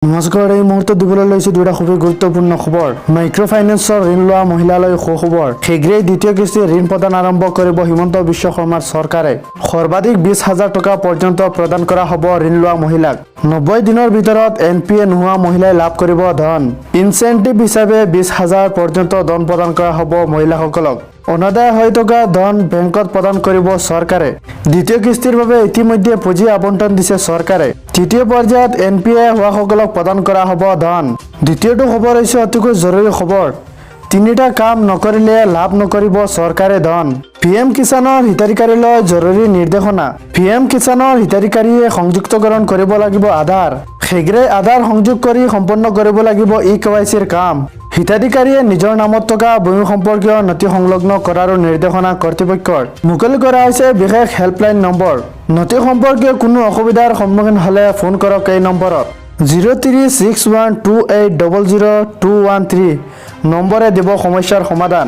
নমস্কাৰ, এই মুহূৰ্তত দিবলৈ লৈছোঁ দুটা খুবেই গুৰুত্বপূৰ্ণ খবৰ। মাইক্ৰ' ফাইনেন্সৰ ঋণ লোৱা মহিলালৈ সুখবৰ। শীঘ্ৰেই দ্বিতীয় কিস্তিৰ ঋণ প্ৰদান আৰম্ভ কৰিব হিমন্ত বিশ্ব শৰ্মাৰ চৰকাৰে। সৰ্বাধিক 20,000 টকা পৰ্যন্ত প্ৰদান কৰা হ'ব ঋণ লোৱা মহিলাক। 90 দিনৰ ভিতৰত NPA নোহোৱা মহিলাই লাভ কৰিব ধন। ইনচেণ্টিভ হিচাপে 20,000 পৰ্যন্ত ধন প্ৰদান কৰা হ'ব মহিলাসকলক। অনাদায় হৈ থকা ধন বেংকত প্ৰদান কৰিব চৰকাৰে। দ্বিতীয় কিস্তিৰ বাবে ইতিমধ্যে পুঁজি আবণ্টন দিছে চৰকাৰে। তৃতীয় পৰ্যায়ত NPA হোৱাসকলক প্ৰদান কৰা হ'ব ধন। দ্বিতীয়টো খবৰ হৈছে অতিকৈ জৰুৰী খবৰ। তিনিটা কাম নকৰিলে লাভ নকৰিব চৰকাৰে ধন। PM কিষাণৰ হিতাধিকাৰীলৈ জৰুৰী নিৰ্দেশনা। PM কিষাণৰ হিতাধিকাৰীয়ে সংযুক্তকৰণ কৰিব লাগিব আধাৰ। শীঘ্ৰেই আধাৰ সংযোগ কৰি সম্পন্ন কৰিব লাগিব eKYCৰ কাম। হিতাধিকাৰীয়ে নিজৰ নামত থকা ভূমি সম্পৰ্কীয় নথি সংলগ্ন কৰাৰো নিৰ্দেশনা কৰ্তৃপক্ষৰ। মুকলি কৰা হৈছে বিশেষ হেল্পলাইন নম্বৰ। নথি সম্পৰ্কীয় কোনো অসুবিধাৰ সন্মুখীন হ'লে ফোন কৰক এই নম্বৰত। 036128000213 নম্বৰে দিব সমস্যাৰ সমাধান।